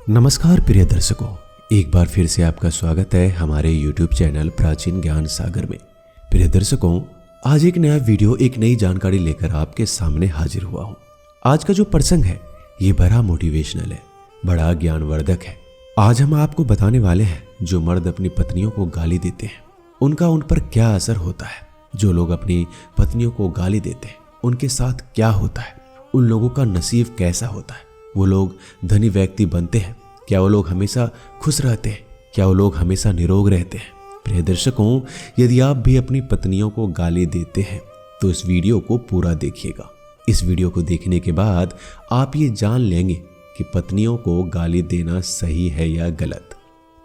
नमस्कार प्रिय दर्शकों, एक बार फिर से आपका स्वागत है हमारे YouTube चैनल प्राचीन ज्ञान सागर में। प्रिय दर्शकों, आज एक नया वीडियो, एक नई जानकारी लेकर आपके सामने हाजिर हुआ हूँ। आज का जो प्रसंग है ये बड़ा मोटिवेशनल है, बड़ा ज्ञानवर्धक है। आज हम आपको बताने वाले हैं जो मर्द अपनी पत्नियों को गाली देते हैं उनका उन पर क्या असर होता है। जो लोग अपनी पत्नियों को गाली देते हैं उनके साथ क्या होता है, उन लोगों का नसीब कैसा होता है। वो लोग धनी व्यक्ति बनते हैं क्या, वो लोग हमेशा खुश रहते हैं क्या, वो लोग हमेशा निरोग रहते हैं। प्रिय दर्शकों, यदि आप भी अपनी पत्नियों को गाली देते हैं तो इस वीडियो को पूरा देखिएगा। इस वीडियो को देखने के बाद आप ये जान लेंगे कि पत्नियों को गाली देना सही है या गलत।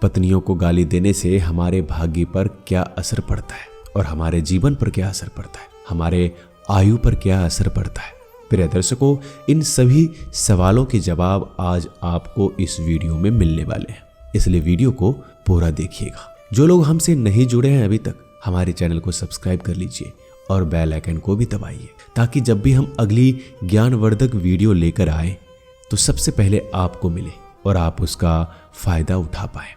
पत्नियों को गाली देने से हमारे भाग्य पर क्या असर पड़ता है और हमारे जीवन पर क्या असर पड़ता है, हमारे आयु पर क्या असर पड़ता है। प्रिय दर्शकों, इन सभी सवालों के जवाब आज आपको इस वीडियो में मिलने वाले हैं, इसलिए वीडियो को पूरा देखिएगा। जो लोग हमसे नहीं जुड़े हैं अभी तक, हमारे चैनल को सब्सक्राइब कर लीजिए और बेल आइकन को भी दबाइए, ताकि जब भी हम अगली ज्ञानवर्धक वीडियो लेकर आए तो सबसे पहले आपको मिले और आप उसका फायदा उठा पाए।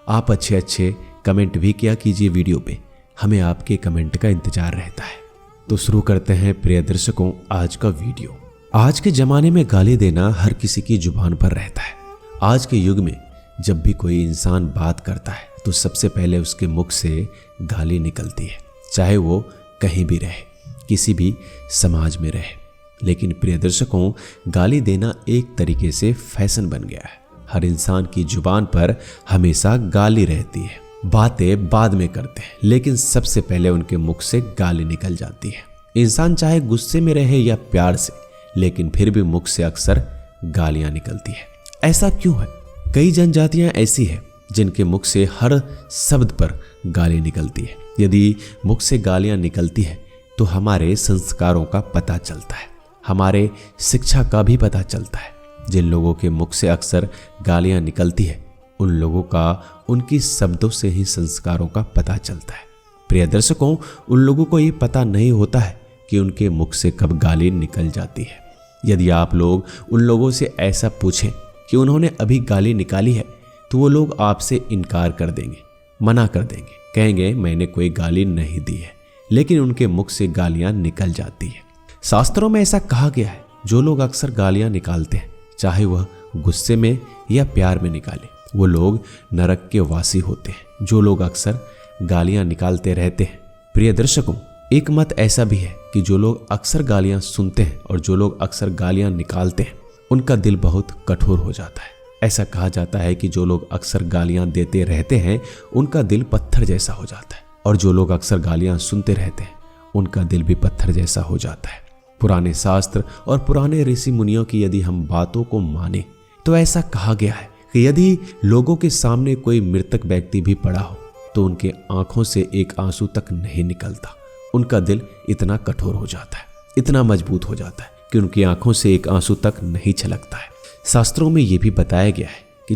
आप अच्छे कमेंट भी किया कीजिए वीडियो पे, हमें आपके कमेंट का इंतजार रहता है। तो शुरू करते हैं प्रिय दर्शकों आज का वीडियो। आज के जमाने में गाली देना हर किसी की जुबान पर रहता है। आज के युग में जब भी कोई इंसान बात करता है तो सबसे पहले उसके मुख से गाली निकलती है, चाहे वो कहीं भी रहे, किसी भी समाज में रहे। लेकिन प्रिय दर्शकों, गाली देना एक तरीके से फैशन बन गया है। हर इंसान की जुबान पर हमेशा गाली रहती है। बातें बाद में करते हैं लेकिन सबसे पहले उनके मुख से गाली निकल जाती है। इंसान चाहे गुस्से में रहे या प्यार से, लेकिन फिर भी मुख से अक्सर गालियां निकलती है। ऐसा क्यों है? कई जनजातियां ऐसी हैं जिनके मुख से हर शब्द पर गाली निकलती है। यदि मुख से गालियां निकलती है तो हमारे संस्कारों का पता चलता है, हमारे शिक्षा का भी पता चलता है। जिन लोगों के मुख से अक्सर गालियां निकलती है उन लोगों का उनकी शब्दों से ही संस्कारों का पता चलता है। प्रिय दर्शकों, उन लोगों को ये पता नहीं होता है कि उनके मुख से कब गाली निकल जाती है। यदि आप लोग उन लोगों से ऐसा पूछें कि उन्होंने अभी गाली निकाली है तो वो लोग आपसे इनकार कर देंगे, मना कर देंगे, कहेंगे मैंने कोई गाली नहीं दी है, लेकिन उनके मुख से गालियां निकल जाती है। शास्त्रों में ऐसा कहा गया है, जो लोग अक्सर गालियां निकालते हैं, चाहे वह गुस्से में या प्यार में निकाले, वो लोग नरक के वासी होते हैं। जो लोग अक्सर गालियां निकालते रहते हैं। प्रिय दर्शकों, एक मत ऐसा भी है कि जो लोग अक्सर गालियां सुनते हैं और जो लोग अक्सर गालियां निकालते हैं उनका दिल बहुत कठोर हो जाता है। ऐसा कहा जाता है कि जो लोग अक्सर गालियां देते रहते हैं उनका दिल पत्थर जैसा हो जाता है, और जो लोग अक्सर गालियां सुनते रहते हैं उनका दिल भी पत्थर जैसा हो जाता है। पुराने शास्त्र और पुराने ऋषि मुनियों की यदि हम बातों को माने तो ऐसा कहा गया है कि यदि लोगों के सामने कोई मृतक व्यक्ति भी पड़ा हो तो उनके आंखों से एक आंसू तक नहीं निकलता। उनका दिल इतना कठोर हो जाता है, इतना मजबूत हो जाता है कि उनकी आंखों से एक आंसू तक नहीं छलकता है। शास्त्रों में यह भी बताया गया है कि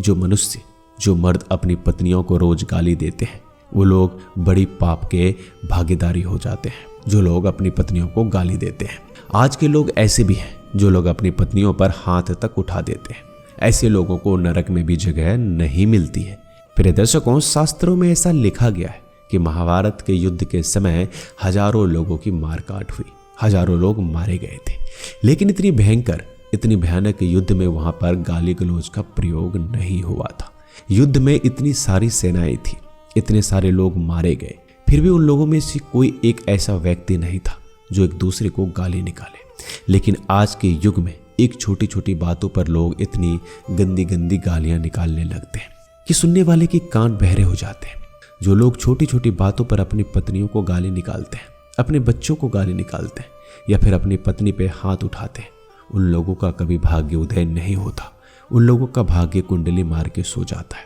जो मर्द अपनी पत्नियों को रोज गाली देते हैं वो लोग बड़ी पाप के भागीदारी हो जाते हैं। जो लोग अपनी पत्नियों को गाली देते हैं, आज के लोग ऐसे भी हैं जो लोग अपनी पत्नियों पर हाथ तक उठा देते हैं। ऐसे लोगों को नरक में भी जगह नहीं मिलती है। प्रिय दर्शकों, शास्त्रों में ऐसा लिखा गया है कि महाभारत के युद्ध के समय हजारों लोगों की मारकाट हुई, हजारों लोग मारे गए थे। लेकिन इतनी भयंकर, इतनी भयानक युद्ध में वहां पर गाली गलौज का प्रयोग नहीं हुआ था। युद्ध में इतनी सारी सेनाएं थी, इतने सारे लोग मारे गए, फिर भी उन लोगों में से कोई एक ऐसा व्यक्ति नहीं था जो एक दूसरे को गाली निकाले। लेकिन आज के युग में एक छोटी छोटी बातों पर लोग इतनी गंदी गंदी गालियां निकालने लगते हैं कि सुनने वाले के कान बहरे हो जाते हैं। जो लोग छोटी छोटी बातों पर अपनी पत्नियों को गाली निकालते हैं, अपने बच्चों को गाली निकालते हैं या फिर अपनी पत्नी पे हाथ उठाते हैं, उन लोगों का कभी भाग्य उदय नहीं होता। उन लोगों का भाग्य कुंडली मार के सो जाता है।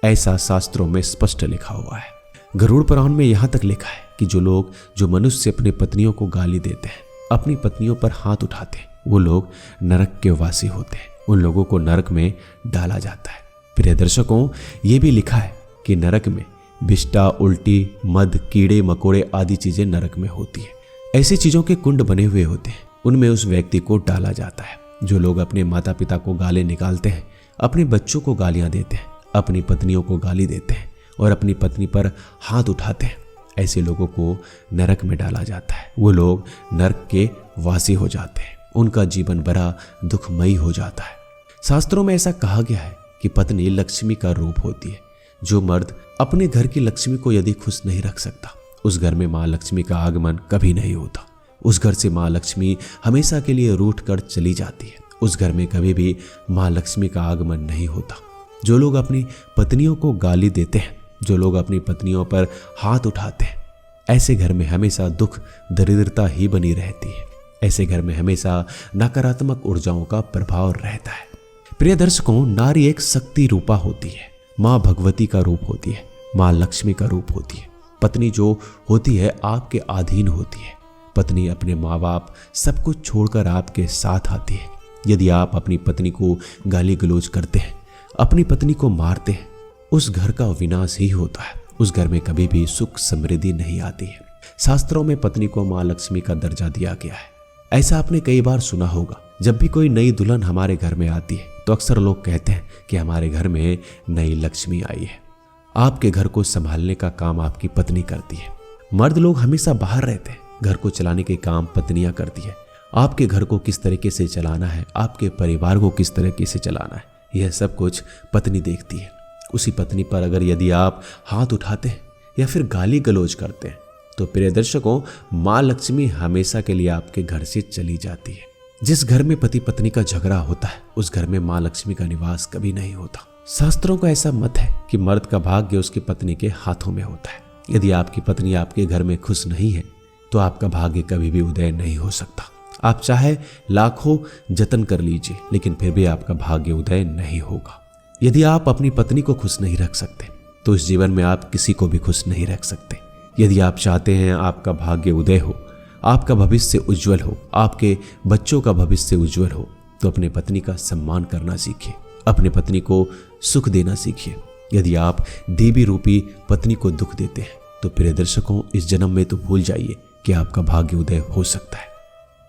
ऐसा शास्त्रों में स्पष्ट लिखा हुआ है। गरुड़ पुराण में यहाँ तक लिखा है कि जो मनुष्य अपनी पत्नियों को गाली देते हैं, अपनी पत्नियों पर हाथ उठाते हैं, वो लोग नरक के वासी होते हैं। उन लोगों को नरक में डाला जाता है। प्रिय दर्शकों, ये भी लिखा है कि नरक में विष्ठा, उल्टी, मद, कीड़े मकोड़े आदि चीजें नरक में होती है। ऐसी चीजों के कुंड बने हुए होते हैं, उनमें उस व्यक्ति को डाला जाता है। जो लोग अपने माता पिता को गाली निकालते हैं अपने बच्चों को गालियां देते हैं, अपनी पत्नियों को गाली देते हैं और अपनी पत्नी पर हाथ उठाते हैं, ऐसे लोगों को नरक में डाला जाता है। वो लोग नरक के वासी हो जाते हैं, उनका जीवन बड़ा दुखमयी हो जाता है। शास्त्रों में ऐसा कहा गया है कि पत्नी लक्ष्मी का रूप होती है। जो मर्द अपने घर की लक्ष्मी को यदि खुश नहीं रख सकता, उस घर में माँ लक्ष्मी का आगमन कभी नहीं होता। उस घर से माँ लक्ष्मी हमेशा के लिए रूठ कर चली जाती है। उस घर में कभी भी माँ लक्ष्मी का आगमन नहीं होता। जो लोग अपनी पत्नियों को गाली देते हैं, जो लोग अपनी पत्नियों पर हाथ उठाते हैं, ऐसे घर में हमेशा दुख दरिद्रता ही बनी रहती है। ऐसे घर में हमेशा नकारात्मक ऊर्जाओं का प्रभाव रहता है। प्रिय दर्शकों, नारी एक शक्ति रूपा होती है, माँ भगवती का रूप होती है, माँ लक्ष्मी का रूप होती है। पत्नी जो होती है आपके अधीन होती है। पत्नी अपने माँ बाप सब कुछ छोड़कर आपके साथ आती है। यदि आप अपनी पत्नी को गाली गलौज करते हैं, अपनी पत्नी को मारते हैं, उस घर का विनाश ही होता है। उस घर में कभी भी सुख समृद्धि नहीं आती है। शास्त्रों में पत्नी को माँ लक्ष्मी का दर्जा दिया गया है। ऐसा आपने कई बार सुना होगा। जब भी कोई नई दुल्हन हमारे घर में आती है तो अक्सर लोग कहते हैं कि हमारे घर में नई लक्ष्मी आई है। आपके घर को संभालने का काम आपकी पत्नी करती है। मर्द लोग हमेशा बाहर रहते हैं, घर को चलाने के काम पत्नियां करती है। आपके घर को किस तरीके से चलाना है, आपके परिवार को किस तरीके से चलाना है, यह सब कुछ पत्नी देखती है। उसी पत्नी पर अगर यदि आप हाथ उठाते हैं या फिर गाली गलौज करते हैं तो प्रिय दर्शकों, माँ लक्ष्मी हमेशा के लिए आपके घर से चली जाती है। जिस घर में पति पत्नी का झगड़ा होता है, उस घर में माँ लक्ष्मी का निवास कभी नहीं होता। शास्त्रों का ऐसा मत है कि मर्द का भाग्य उसकी पत्नी के हाथों में होता है। यदि आपकी पत्नी आपके घर में खुश नहीं है तो आपका भाग्य कभी भी उदय नहीं हो सकता। आप चाहे लाखों जतन कर लीजिए, लेकिन फिर भी आपका भाग्य उदय नहीं होगा। यदि आप अपनी पत्नी को खुश नहीं रख सकते तो इस जीवन में आप किसी को भी खुश नहीं रख सकते। यदि आप चाहते हैं आपका भाग्य उदय हो, आपका भविष्य उज्जवल हो, आपके बच्चों का भविष्य उज्जवल हो, तो अपने पत्नी का सम्मान करना सीखिए, अपने पत्नी को सुख देना सीखिए। यदि आप देवी रूपी पत्नी को दुख देते हैं तो प्रिय दर्शकों, इस जन्म में तो भूल जाइए कि आपका भाग्य उदय हो सकता है।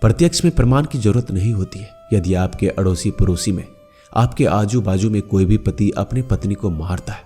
प्रत्यक्ष में प्रमाण की जरूरत नहीं होती है। यदि आपके अड़ोसी पड़ोसी में, आपके आजू बाजू में कोई भी पति अपने पत्नी को मारता है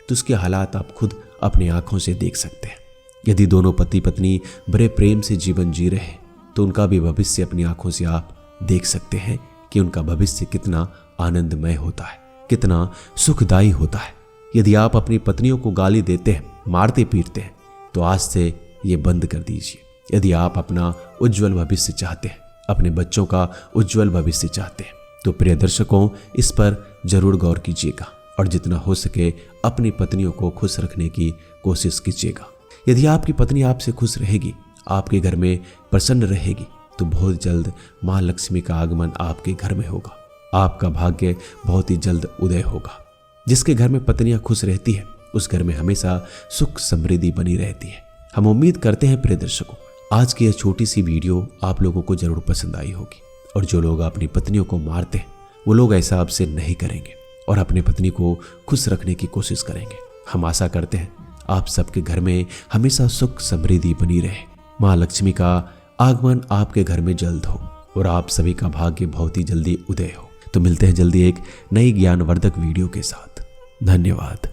तो उसके हालात आप खुद अपनी आंखों से देख सकते हैं। यदि दोनों पति पत्नी बड़े प्रेम से जीवन जी रहे हैं तो उनका भी भविष्य अपनी आंखों से आप देख सकते हैं कि उनका भविष्य कितना आनंदमय होता है, कितना सुखदायी होता है। यदि आप अपनी पत्नियों को गाली देते हैं, मारते पीटते हैं, तो आज से ये बंद कर दीजिए। यदि आप अपना उज्जवल भविष्य चाहते हैं, अपने बच्चों का उज्जवल भविष्य चाहते हैं, तो प्रिय दर्शकों, इस पर जरूर गौर कीजिएगा और जितना हो सके अपनी पत्नियों को खुश रखने की कोशिश कीजिएगा। यदि आपकी पत्नी आपसे खुश रहेगी, आपके घर में प्रसन्न रहेगी, तो बहुत जल्द माँ लक्ष्मी का आगमन आपके घर में होगा। आपका भाग्य बहुत ही जल्द उदय होगा। जिसके घर में पत्नियां खुश रहती है, उस घर में हमेशा सुख समृद्धि बनी रहती है। हम उम्मीद करते हैं प्रिय दर्शकों, आज की यह छोटी सी वीडियो आप लोगों को जरूर पसंद आई होगी। और जो लोग अपनी पत्नियों को मारते हैं, वो लोग ऐसा आपसे नहीं करेंगे और अपनी पत्नी को खुश रखने की कोशिश करेंगे। हम आशा करते हैं आप सबके घर में हमेशा सुख समृद्धि बनी रहे, माँ लक्ष्मी का आगमन आपके घर में जल्द हो और आप सभी का भाग्य बहुत ही जल्दी उदय हो। तो मिलते हैं जल्दी एक नई ज्ञानवर्धक वीडियो के साथ। धन्यवाद।